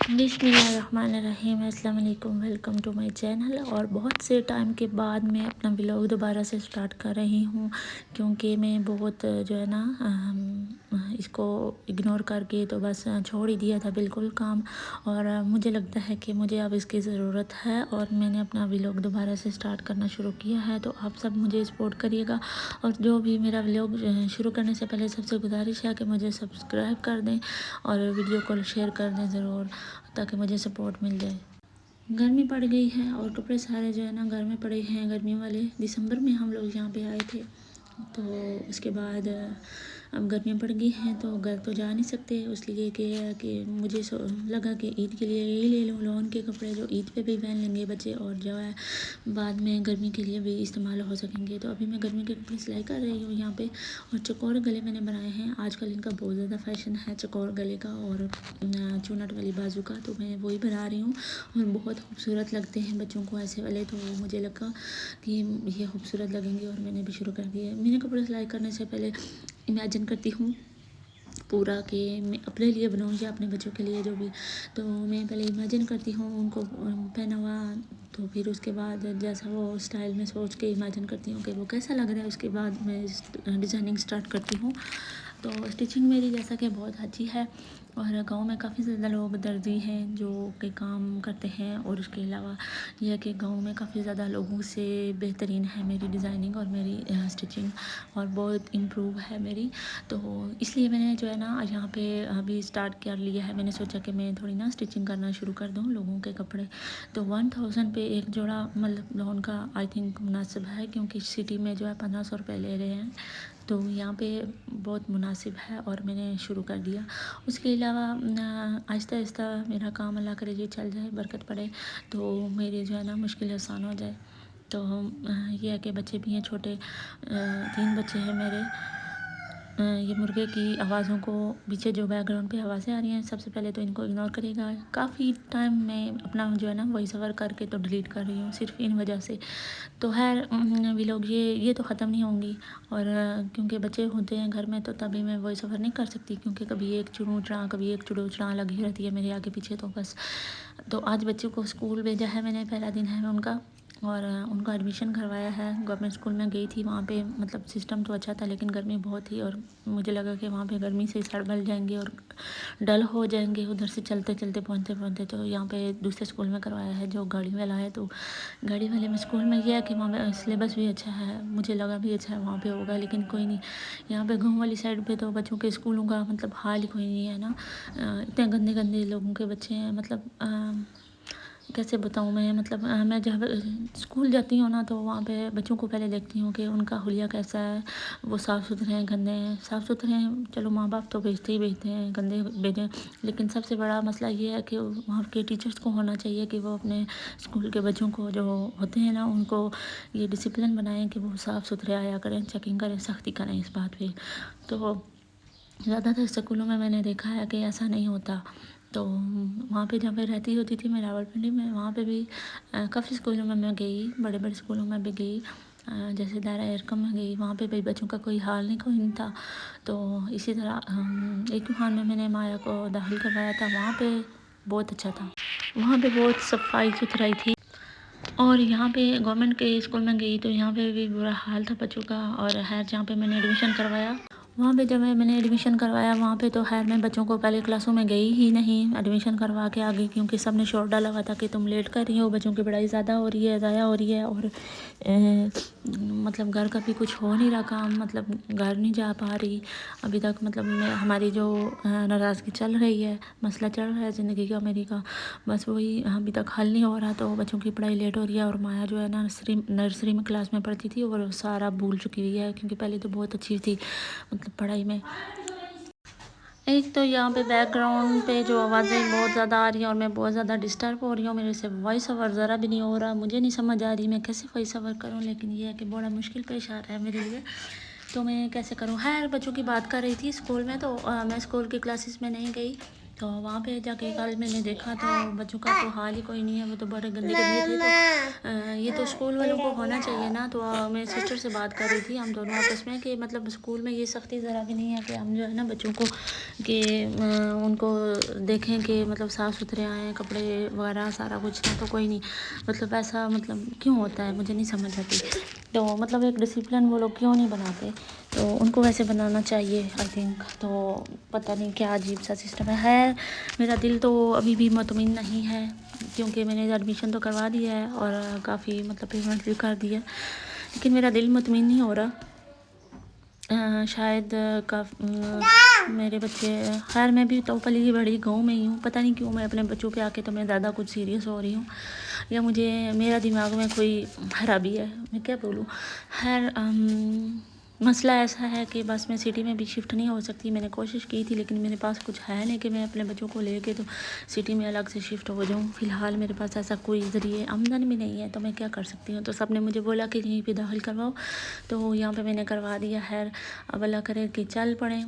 بسم اللہ الرحمن الرحیم، السلام علیکم، ویلکم ٹو مائی چینل۔ اور بہت سے ٹائم کے بعد میں اپنا ولاگ دوبارہ سے سٹارٹ کر رہی ہوں، کیونکہ میں بہت جو ہے نا اس کو اگنور کر کے تو بس چھوڑ ہی دیا تھا بالکل کام، اور مجھے لگتا ہے کہ مجھے اب اس کی ضرورت ہے اور میں نے اپنا ولاگ دوبارہ سے سٹارٹ کرنا شروع کیا ہے۔ تو آپ سب مجھے سپورٹ کریے گا، اور جو بھی میرا ولاگ شروع کرنے سے پہلے سب سے گزارش ہے کہ مجھے سبسکرائب کر دیں اور ویڈیو کو شیئر کر دیں ضرور، تاکہ مجھے سپورٹ مل جائے۔ گرمی پڑ گئی ہے اور کپڑے سارے جو ہے نا گھر میں پڑے ہیں، گرمیوں والے۔ دسمبر میں ہم لوگ یہاں پہ آئے تھے، تو اس کے بعد اب گرمیاں پڑ گئی ہیں تو گھر تو جا نہیں سکتے، اس لیے کہ مجھے لگا کہ عید کے لیے یہی لے لوں، لون کے کپڑے جو عید پہ بھی پہن لیں گے بچے، اور جو ہے بعد میں گرمی کے لیے بھی استعمال ہو سکیں گے۔ تو ابھی میں گرمی کے کپڑے سلائی کر رہی ہوں یہاں پہ، اور چکور گلے میں نے بنائے ہیں۔ آج کل ان کا بہت زیادہ فیشن ہے، چکور گلے کا اور چونٹ والی بازو کا، تو میں وہی بنا رہی ہوں، اور بہت خوبصورت لگتے ہیں بچوں کو ایسے والے، تو مجھے لگا کہ یہ خوبصورت لگیں گے، اور میں نے بھی شروع کر دیا۔ میں نے کپڑے سلائی کرنے سے پہلے امیجن کرتی ہوں پورا کہ میں اپنے لیے بناؤں یا اپنے بچوں کے لیے جو بھی، تو میں پہلے امیجن کرتی ہوں ان کو پہنا ہوا، تو پھر اس کے بعد جیسا وہ اسٹائل میں سوچ کے امیجن کرتی ہوں کہ وہ کیسا لگ رہا ہے، اس کے بعد میں ڈیزائننگ سٹارٹ کرتی ہوں۔ تو اسٹیچنگ میری جیسا کہ بہت اچھی ہے، اور گاؤں میں کافی زیادہ لوگ درزی ہیں جو کہ کام کرتے ہیں، اور اس کے علاوہ یہ کہ گاؤں میں کافی زیادہ لوگوں سے بہترین ہے میری ڈیزائننگ اور میری اسٹیچنگ، اور بہت امپروو ہے میری۔ تو اس لیے میں نے جو ہے نا یہاں پہ ابھی سٹارٹ کر لیا ہے، میں نے سوچا کہ میں تھوڑی نا اسٹیچنگ کرنا شروع کر دوں لوگوں کے کپڑے۔ تو 1000 پہ ایک جوڑا مطلب لون کا آئی تھنک مناسب ہے، کیونکہ سٹی میں جو ہے 1500 روپے لے رہے ہیں، تو یہاں پہ بہت مناسب ہے، اور میں نے شروع کر دیا۔ اس کے علاوہ آہستہ آہستہ میرا کام اللہ کرے یہ چل جائے، برکت پڑے، تو میری جو ہے نا مشکل آسان ہو جائے۔ تو یہ ہے کہ بچے بھی ہیں چھوٹے، 3 بچے ہیں میرے۔ یہ مرغے کی آوازوں کو پیچھے جو بیک گراؤنڈ پہ آوازیں آ رہی ہیں، سب سے پہلے تو ان کو اگنور کرے گا۔ کافی ٹائم میں اپنا جو ہے نا وائس اوور کر کے تو ڈیلیٹ کر رہی ہوں صرف ان وجہ سے۔ تو خیر ولاگ یہ تو ختم نہیں ہوں گی، اور کیونکہ بچے ہوتے ہیں گھر میں تو تبھی میں وائس اوور نہیں کر سکتی، کیونکہ کبھی ایک چڑوں کبھی ایک چڑو چڑا لگی رہتی ہے میرے آگے پیچھے، تو بس۔ تو آج بچوں کو اسکول بھیجا ہے میں نے، پہلا دن ہے ان کا، اور ان کا ایڈمیشن کروایا ہے گورنمنٹ اسکول میں۔ گئی تھی وہاں پہ، مطلب سسٹم تو اچھا تھا لیکن گرمی بہت تھی، اور مجھے لگا کہ وہاں پہ گرمی سے سڑ گل جائیں گے اور ڈل ہو جائیں گے ادھر سے چلتے چلتے پہنچتے، تو یہاں پہ دوسرے اسکول میں کروایا ہے جو گاڑی والا ہے۔ تو گاڑی والے میں اسکول میں یہ ہے کہ وہاں پہ سلیبس بھی اچھا ہے، مجھے لگا بھی اچھا ہے وہاں پہ ہوگا، لیکن کوئی نہیں۔ یہاں پہ گاؤں والی سائڈ پہ تو بچوں کے اسکولوں کا مطلب حال ہی کوئی نہیں ہے نا، اتنے گندے گندے لوگوں کے بچے ہیں، مطلب کیسے بتاؤں میں، مطلب میں جب اسکول جاتی ہوں نا تو وہاں پہ بچوں کو پہلے دیکھتی ہوں کہ ان کا حلیہ کیسا ہے، وہ صاف ستھرے ہیں گندے ہیں۔ صاف ستھرے ہیں چلو ماں باپ تو بھیجتے ہیں، گندے بھیجیں، لیکن سب سے بڑا مسئلہ یہ ہے کہ وہاں کے ٹیچرز کو ہونا چاہیے کہ وہ اپنے اسکول کے بچوں کو جو ہوتے ہیں نا ان کو یہ ڈسپلن بنائیں کہ وہ صاف ستھرے آیا کریں، چیکنگ کریں، سختی کریں اس بات پہ۔ تو زیادہ تر اسکولوں میں نے دیکھا ہے کہ ایسا نہیں ہوتا۔ تو وہاں پہ جہاں پہ رہتی ہوتی تھی میں راولپنڈی میں، وہاں پہ بھی کافی اسکولوں میں گئی، بڑے بڑے اسکولوں میں بھی گئی، جیسے دائرہ ارقم میں گئی، وہاں پہ بھی بچوں کا کوئی حال نہیں کوئی نہیں تھا۔ تو اسی طرح ایک خان میں نے مایا کو داخل کروایا تھا، وہاں پہ بہت اچھا تھا، وہاں پہ بہت صفائی ستھرائی تھی۔ اور یہاں پہ گورنمنٹ کے اسکول میں گئی تو یہاں پہ بھی برا حال تھا بچوں کا، اور خیر جہاں پہ میں نے ایڈمیشن کروایا، وہاں پہ جب میں نے ایڈمیشن کروایا وہاں پہ تو خیر میں بچوں کو پہلے کلاسوں میں گئی ہی نہیں ایڈمیشن کروا کے آگے، کیونکہ سب نے شور ڈالا ہوا تھا کہ تم لیٹ کر رہی ہو، بچوں کی پڑھائی زیادہ ہو رہی ہے، ضائع ہو رہی ہے، اور مطلب گھر کا بھی کچھ ہو نہیں رہا کام، مطلب گھر نہیں جا پا رہی ابھی تک، مطلب ہماری جو ناراضگی چل رہی ہے، مسئلہ چل رہا ہے زندگی کا میری کا، بس وہی ابھی تک حل نہیں ہو رہا، تو بچوں کی پڑھائی لیٹ ہو رہی ہے۔ اور مایا جو ہے نا نرسری میں کلاس میں پڑھتی تھی اور سارا بھول چکی ہوئی ہے، کیونکہ پہلے تو بہت اچھی تھی مطلب پڑھائی میں۔ ایک تو یہاں پہ بیک گراؤنڈ پہ جو آوازیں بہت زیادہ آ رہی ہیں، اور میں بہت زیادہ ڈسٹرب ہو رہی ہوں، میرے سے وائس اوور ذرا بھی نہیں ہو رہا، مجھے نہیں سمجھ آ رہی میں کیسے وائس اوور کروں، لیکن یہ ہے کہ بڑا مشکل پیش آ رہا ہے میرے لیے، تو میں کیسے کروں۔ خیر بچوں کی بات کر رہی تھی اسکول میں، تو میں اسکول کی کلاسز میں نہیں گئی، تو وہاں پہ جا کے کل میں نے دیکھا تو بچوں کا تو حال ہی کوئی نہیں ہے، وہ تو بڑے گندے گندے تھے۔ تو یہ تو اسکول والوں کو ہونا چاہیے نا۔ تو میں سسٹر سے بات کر رہی تھی ہم دونوں آپس میں کہ مطلب اسکول میں یہ سختی ذرا بھی نہیں ہے کہ ہم جو ہے نا بچوں کو کہ ان کو دیکھیں کہ مطلب صاف ستھرے آئیں، کپڑے وغیرہ سارا کچھ ہے تو کوئی نہیں، مطلب ایسا مطلب کیوں ہوتا ہے مجھے نہیں سمجھ آتی۔ تو مطلب ایک ڈسپلن وہ لوگ کیوں نہیں بناتے، تو ان کو ویسے بنانا چاہیے آئی تھنک۔ تو پتہ نہیں کیا عجیب سا سسٹم ہے۔ میرا دل تو ابھی بھی مطمئن نہیں ہے کیونکہ میں نے ایڈمیشن تو کروا دیا ہے اور کافی مطلب پیمنٹ بھی کر دی ہے، لیکن میرا دل مطمئن نہیں ہو رہا۔ شاید میرے بچے، خیر میں بھی تو پلی بڑی گاؤں میں ہی ہوں، پتہ نہیں کیوں میں اپنے بچوں پہ آ کے تو میں زیادہ کچھ سیریس ہو رہی ہوں، یا مجھے میرا دماغ میں کوئی خرابی ہے، میں کیا بولوں۔ خیر مسئلہ ایسا ہے کہ بس میں سٹی میں بھی شفٹ نہیں ہو سکتی۔ میں نے کوشش کی تھی لیکن میرے پاس کچھ ہے نہیں کہ میں اپنے بچوں کو لے کے تو سٹی میں الگ سے شفٹ ہو جاؤں۔ فی الحال میرے پاس ایسا کوئی ذریعہ آمدن بھی نہیں ہے، تو میں کیا کر سکتی ہوں۔ تو سب نے مجھے بولا کہ یہیں پہ داخل کرواؤ، تو یہاں پہ میں نے کروا دیا ہے۔ اب اللہ کرے کہ چل پڑیں،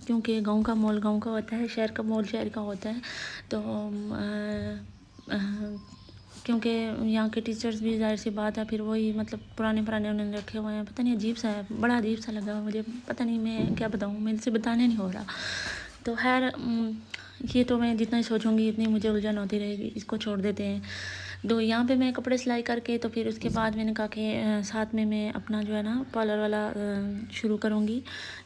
کیونکہ گاؤں کا مول گاؤں کا ہوتا ہے، شہر کا مول شہر کا ہوتا ہے۔ تو کیونکہ یہاں کے ٹیچرز بھی ظاہر سی بات ہے پھر وہی مطلب پرانے انہوں نے رکھے ہوئے ہیں، پتہ نہیں عجیب سا ہے، بڑا عجیب سا لگا مجھے، پتہ نہیں میں کیا بتاؤں، میرے سے بتانے نہیں ہو رہا۔ تو خیر یہ تو میں جتنا سوچوں گی اتنی مجھے الجھن ہوتی رہے گی، اس کو چھوڑ دیتے ہیں۔ تو یہاں پہ میں کپڑے سلائی کر کے تو پھر اس کے بعد میں نے کہا کہ ساتھ میں اپنا جو ہے نا پارلر والا شروع کروں گی۔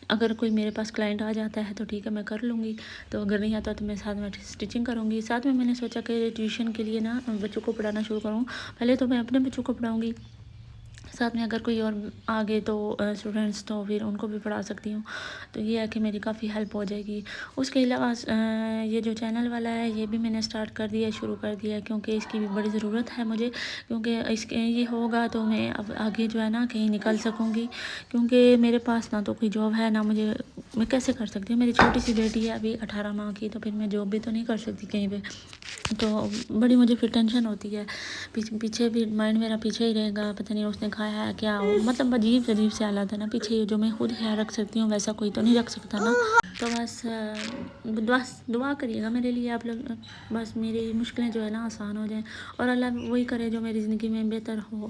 اگر کوئی میرے پاس کلائنٹ آ جاتا ہے تو ٹھیک ہے میں کر لوں گی، تو اگر نہیں آتا تو میں ساتھ میں اسٹیچنگ کروں گی۔ ساتھ میں نے سوچا کہ ٹیوشن کے لیے نا بچوں کو پڑھانا شروع کروں، پہلے تو میں اپنے بچوں کو پڑھاؤں گی، ساتھ میں اگر کوئی اور آگے تو اسٹوڈنٹس تو پھر ان کو بھی پڑھا سکتی ہوں، تو یہ ہے کہ میری کافی ہیلپ ہو جائے گی۔ اس کے علاوہ یہ جو چینل والا ہے یہ بھی میں نے سٹارٹ کر دیا، شروع کر دیا ہے، کیونکہ اس کی بھی بڑی ضرورت ہے مجھے، کیونکہ اس کے یہ ہوگا تو میں اب آگے جو ہے نا کہیں نکل سکوں گی، کیونکہ میرے پاس نہ تو کوئی جاب ہے نہ مجھے، میں کیسے کر سکتی ہوں، میری چھوٹی سی بیٹی ہے ابھی 18 ماہ کی، تو پھر میں جاب بھی تو نہیں کر سکتی کہیں پہ، تو بڑی مجھے پھر ٹینشن ہوتی ہے، پیچھے بھی مائنڈ میرا پیچھے ہی رہے گا، پتہ نہیں اس نے کھایا ہے کیا ہو، مطلب عجیب سے حالات ہے نا پیچھے، جو میں خود خیال رکھ سکتی ہوں ویسا کوئی تو نہیں رکھ سکتا نا۔ تو بس دعا کریے گا میرے لیے آپ لوگ، بس میری مشکلیں جو ہے نا آسان ہو جائیں، اور اللہ وہی کرے جو میری زندگی میں بہتر ہو،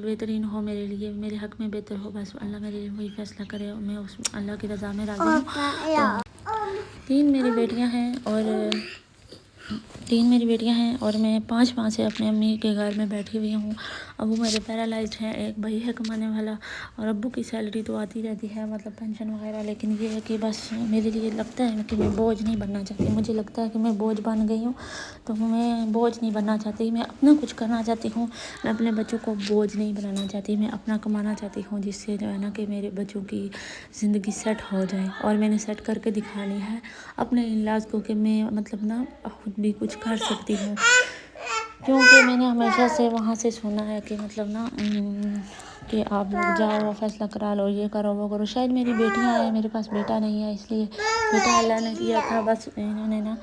بہترین ہو میرے لیے، میرے حق میں بہتر ہو، بس اللہ میرے لیے وہی فیصلہ کرے، میں اس اللہ کی رضا میں راضی ہوں۔ تو 3 میری بیٹیاں ہیں اور میں 5 ماہ سے اپنے امی کے گھر میں بیٹھی ہوئی ہوں۔ ابو میرے پیرالائزڈ ہیں، ایک بھائی ہے کمانے والا، اور ابو کی سیلری تو آتی رہتی ہے مطلب پینشن وغیرہ، لیکن یہ ہے کہ بس میرے لیے لگتا ہے کہ میں بوجھ نہیں بننا چاہتی، مجھے لگتا ہے کہ میں بوجھ بن گئی ہوں، تو میں بوجھ نہیں بننا چاہتی، میں اپنا کچھ کرنا چاہتی ہوں، میں اپنے بچوں کو بوجھ نہیں بنانا چاہتی، میں اپنا کمانا چاہتی ہوں، جس سے جو ہے نا کہ میرے بچوں کی زندگی سیٹ ہو جائے، اور میں نے سیٹ کر کے دکھانی ہے اپنے انلاز کو کہ میں مطلب نا خود بھی کچھ کر سکتی ہوں، کیونکہ میں نے ہمیشہ سے وہاں سے سنا ہے کہ مطلب نا کہ آپ لوگ جاؤ فیصلہ کرا لو، یہ کرو وہ کرو، شاید میری بیٹیاں ہیں، میرے پاس بیٹا نہیں ہے، اس لیے بیٹا اللہ نے دیا تھا، بس انہوں نے نا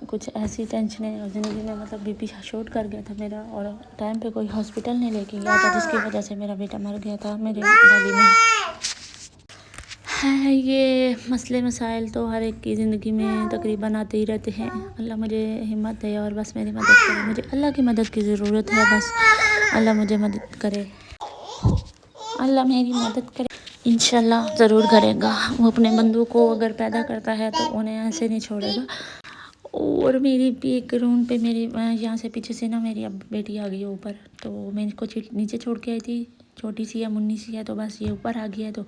کچھ ایسی ٹینشنیں اور زندگی میں مطلب بی پی شارٹ کر گیا تھا میرا، اور ٹائم پہ کوئی ہاسپٹل نہیں لے کے گیا تھا، جس کی وجہ سے میرا بیٹا مر گیا تھا میرے دادی میں ہے۔ یہ مسئلے مسائل تو ہر ایک کی زندگی میں تقریباً آتے ہی رہتے ہیں، اللہ مجھے ہمت دے اور بس میری مدد کرے، مجھے اللہ کی مدد کی ضرورت ہے، بس اللہ مجھے مدد کرے، اللہ میری مدد کرے، انشاءاللہ ضرور کرے گا، وہ اپنے بندوں کو اگر پیدا کرتا ہے تو انہیں ایسے نہیں چھوڑے گا۔ اور میری ایک روم پہ میری یہاں سے پیچھے سے نا میری اب بیٹی آ گئی ہے اوپر، تو میں اس کو نیچے چھوڑ کے آئی تھی، چھوٹی سی ہے منی سی ہے، تو بس یہ اوپر آ گیا ہے، تو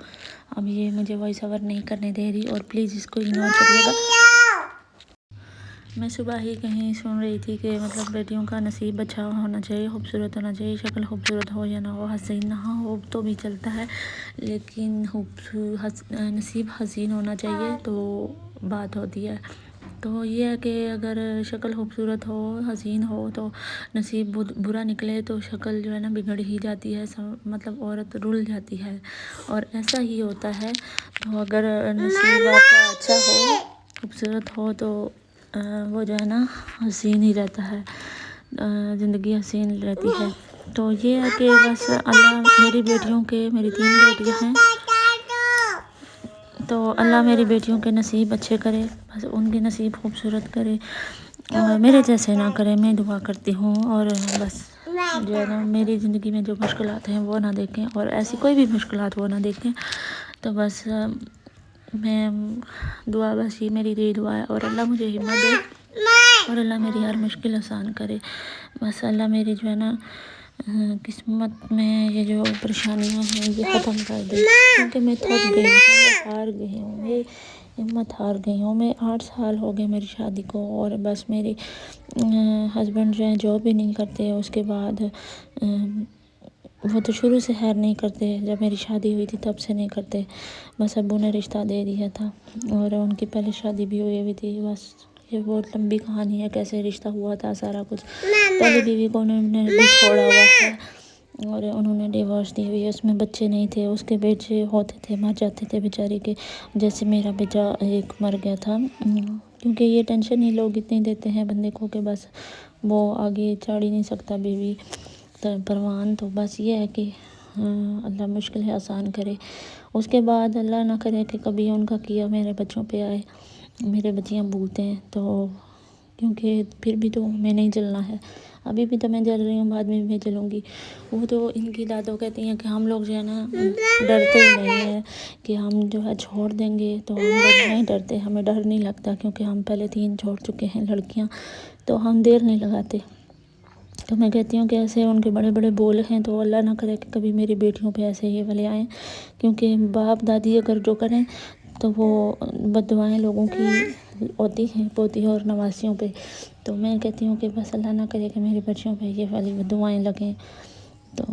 اب یہ مجھے وائس اوور نہیں کرنے دے رہی، اور پلیز اس کو اگنور کریے گا۔ میں صبح ہی کہیں سن رہی تھی کہ مطلب بیٹیوں کا نصیب اچھا ہونا چاہیے، خوبصورت ہونا چاہیے، شکل خوبصورت ہو یا نہ ہو، حسین نہ ہو تو بھی چلتا ہے، لیکن نصیب حسین ہونا چاہیے تو بات ہوتی ہے۔ تو یہ ہے کہ اگر شکل خوبصورت ہو، حسین ہو، تو نصیب برا نکلے تو شکل جو ہے نا بگڑ ہی جاتی ہے، مطلب عورت رل جاتی ہے، اور ایسا ہی ہوتا ہے۔ تو اگر نصیب آپ کا اچھا ہو، خوبصورت ہو، تو وہ جو ہے نا حسین ہی رہتا ہے، زندگی حسین رہتی ہے۔ تو یہ ہے کہ بس اللہ میری بیٹیوں کے، میری 3 بیٹیاں ہیں، تو اللہ میری بیٹیوں کے نصیب اچھے کرے، بس ان کے نصیب خوبصورت کرے، اور میرے جیسے نہ کرے، میں دعا کرتی ہوں۔ اور بس جو ہے نا میری زندگی میں جو مشکلات ہیں وہ نہ دیکھیں، اور ایسی کوئی بھی مشکلات وہ نہ دیکھیں۔ تو بس میں دعا، بس یہ میری یہی دعا ہے، اور اللہ مجھے ہمت دے، اور اللہ میری ہر مشکل آسان کرے۔ بس اللہ میری جو ہے نا قسمت میں یہ جو پریشانیاں ہیں یہ ختم کر دے، کیونکہ میں تھک گئی ہوں، میں ہار گئی ہوں، میں ہمت ہار گئی ہوں۔ میں 8 سال ہو گئے میری شادی کو، اور بس میری ہسبینڈ جو ہیں جاب بھی نہیں کرتے، اس کے بعد وہ تو شروع سے خیر نہیں کرتے، جب میری شادی ہوئی تھی تب سے نہیں کرتے، بس ابو نے رشتہ دے دیا تھا، اور ان کی پہلے شادی بھی ہوئی تھی۔ بس یہ بہت لمبی کہانی ہے کیسے رشتہ ہوا تھا، سارا کچھ۔ پہلی بیوی کو انہوں نے بھی چھوڑا ہوا ہے، اور انہوں نے ڈیورس دی ہوئی ہے، اس میں بچے نہیں تھے، اس کے بیٹے ہوتے تھے مر جاتے تھے بیچارے کے، جیسے میرا بیٹا ایک مر گیا تھا، کیونکہ یہ ٹینشن ہی لوگ اتنی دیتے ہیں بندے کو کہ بس وہ آگے چڑھ ہی نہیں سکتا بیوی پروان۔ تو بس یہ ہے کہ اللہ مشکل ہے آسان کرے۔ اس کے بعد اللہ نہ کرے کہ کبھی ان کا کیا میرے بچوں پہ آئے، میرے بچیاں بھولتے ہیں، تو کیونکہ پھر بھی تو میں نہیں جلنا ہے، ابھی بھی تو میں جل رہی ہوں، بعد میں بھی میں جلوں گی۔ وہ تو ان کی دادوں کہتی ہیں کہ ہم لوگ جو ہے نا ڈرتے ہی نہیں ہیں کہ ہم جو ہے چھوڑ دیں گے، تو ہم لوگ نہیں ڈرتے، ہمیں ڈر نہیں لگتا، کیونکہ ہم پہلے 3 چھوڑ چکے ہیں لڑکیاں، تو ہم دیر نہیں لگاتے۔ تو میں کہتی ہوں کہ ایسے ان کے بڑے بڑے بول ہیں، تو اللہ نہ کرے کہ کبھی میری بیٹیوں پہ ایسے یہ والے آئیں، کیونکہ باپ دادی اگر جو کریں تو وہ بد دعائیں لوگوں کی ہوتی ہیں پوتی اور نواسیوں پہ۔ تو میں کہتی ہوں کہ بس اللہ نہ کرے کہ میری بچیوں پہ یہ والی بد دعائیں لگیں، تو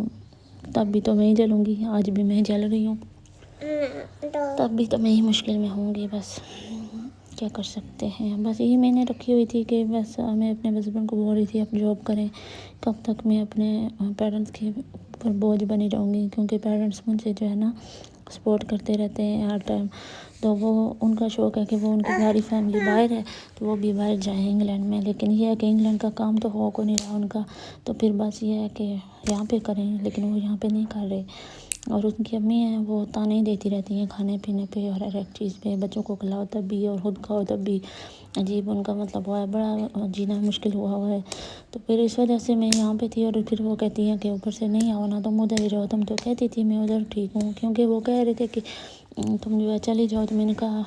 تب بھی تو میں ہی جلوں گی، آج بھی میں جل رہی ہوں، تب بھی تو میں ہی مشکل میں ہوں گی، بس کیا کر سکتے ہیں۔ بس یہی میں نے رکھی ہوئی تھی کہ بس میں اپنے ہسبینڈ کو بول رہی تھی اب جاب کریں، کب تک میں اپنے پیرنٹس کے اوپر بوجھ بنی رہوں گی، کیونکہ پیرنٹس مجھے جو ہے نا سپورٹ کرتے رہتے ہیں ہر ٹائم، تو وہ ان کا شوق ہے کہ وہ ان کی ساری فیملی باہر ہے تو وہ بھی باہر جائیں انگلینڈ میں، لیکن یہ ہے کہ انگلینڈ کا کام تو ہو کو نہیں رہا ان کا، تو پھر بس یہ ہے کہ یہاں پہ کریں، لیکن وہ یہاں پہ نہیں کر رہے، اور ان کی امی ہیں وہ تانے دیتی رہتی ہیں کھانے پینے پہ اور ہر ایک چیز پہ، بچوں کو کھلاؤ تب بھی اور خود کھاؤ تب بھی، عجیب ان کا مطلب ہوا ہے، بڑا جینا مشکل ہوا ہے۔ تو پھر اس وجہ سے میں یہاں پہ تھی، اور پھر وہ کہتی ہیں کہ اوپر سے نہیں آؤ نا، تم ادھر ہی رہو، تم تو کہتی تھی میں ادھر ٹھیک ہوں، کیونکہ وہ کہہ رہے تھے کہ تم جو ہے چلی جاؤ، تو میں نے کہا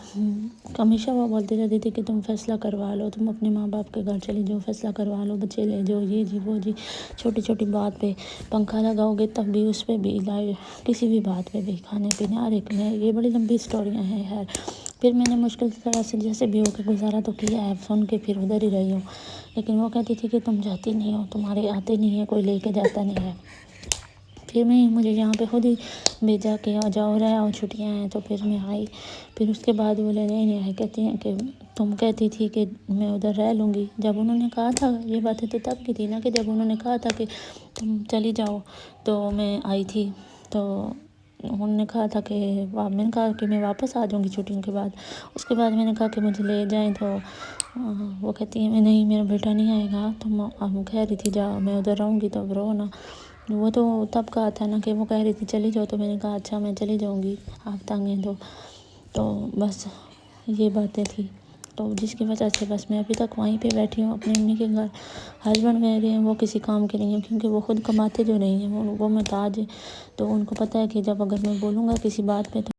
ہمیشہ وہ بولتے رہتے تھے کہ تم فیصلہ کروا لو، تم اپنے ماں باپ کے گھر چلی جاؤ، فیصلہ کروا لو، بچے لے جاؤ، یہ جی وہ جی، چھوٹی چھوٹی بات پہ پنکھا لگاؤ گے تب بھی، اس پہ بھی کسی بھی بات پہ بھی، کھانے پینے ہر ایک میں، یہ بڑی لمبی اسٹوریاں ہیں خیر۔ پھر میں نے مشکل طرح سے جیسے بھی ہو کے گزارا تو کیا ہے، سن کے پھر ادھر ہی رہی ہوں، لیکن وہ کہتی تھی کہ تم جاتی نہیں ہو، تمہارے آتے نہیں ہیں، کوئی لے کے جاتا نہیں ہے۔ پھر مجھے یہاں پہ خود ہی بھیجا کہ آ جاؤ رہ آؤ، چھٹیاں ہیں، تو پھر میں آئی۔ پھر اس کے بعد وہ لینے نہیں آئے، کہتی ہیں کہ تم کہتی تھی کہ میں ادھر رہ لوں گی، جب انہوں نے کہا تھا، یہ باتیں تو تب کی تھی نا کہ جب انہوں نے کہا تھا کہ تم چلی جاؤ تو میں آئی تھی، تو انہوں نے کہا تھا کہ میں نے کہا کہ میں واپس آ جاؤں گی چھٹیوں کے بعد، اس کے بعد میں نے کہا کہ مجھے لے جائیں، تو وہ کہتی ہیں میں نہیں، میرا بیٹا نہیں آئے گا، تم کہہ رہی تھی جاؤ، میں ادھر رہوں گی، تو اب رہو نا۔ وہ تو تب کہا تھا نا کہ وہ کہہ رہی تھی چلی جاؤ، تو میں نے کہا اچھا میں چلی جاؤں گی، آپ تنگ ہیں تو بس یہ باتیں تھی، تو جس کی وجہ سے بس میں ابھی تک وہیں پہ بیٹھی ہوں اپنی امی کے گھر۔ ہسبینڈ میرے ہیں وہ کسی کام کے نہیں ہیں، کیونکہ وہ خود کماتے جو نہیں ہیں، وہ محتاج ہیں، تو ان کو پتہ ہے کہ جب اگر میں بولوں گا کسی بات پہ تو۔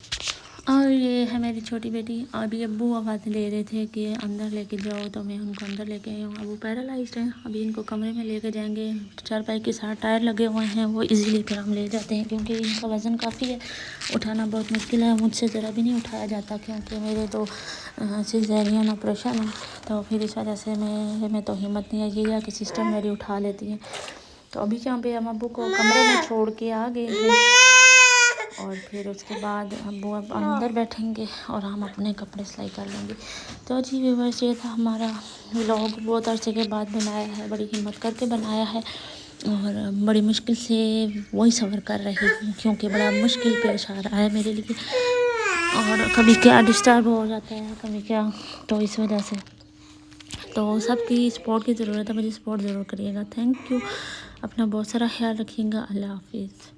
اور یہ ہے میری چھوٹی بیٹی، ابھی ابو آواز لے رہے تھے کہ اندر لے کے جاؤ، تو میں ان کو اندر لے کے آئی ہوں۔ ابو پیرالائزڈ ہیں، ابھی ان کو کمرے میں لے کے جائیں گے، چارپائی کے ساتھ ٹائر لگے ہوئے ہیں، وہ ایزیلی پھر ہم لے جاتے ہیں، کیونکہ ان کا وزن کافی ہے، اٹھانا بہت مشکل ہے، مجھ سے ذرا بھی نہیں اٹھایا جاتا، کیونکہ میرے تو سیزیرین آپریشن ہے، تو پھر اس وجہ سے میں تو ہمت نہیں ہے، یہ ہے کہ سسٹر میری اٹھا لیتی ہیں۔ تو ابھی یہاں پہ ہم ابو کو کمرے میں چھوڑ کے آ گئے ہیں، اور پھر اس کے بعد ابو اب اندر بیٹھیں گے اور ہم اپنے کپڑے سلائی کر لیں گے۔ تو جی ویورس، یہ تھا ہمارا ولاگ، بہت عرصے کے بعد بنایا ہے، بڑی ہمت کر کے بنایا ہے، اور بڑی مشکل سے وہی صبر کر رہی ہوں، کیونکہ بڑا مشکل پیش آ رہا ہے میرے لیے، اور کبھی کیا ڈسٹرب ہو جاتا ہے، کبھی کیا، تو اس وجہ سے تو سب کی سپورٹ کی ضرورت ہے، مجھے سپورٹ ضرور کریے گا۔ تھینک یو، اپنا بہت سارا خیال رکھیے گا، اللہ حافظ۔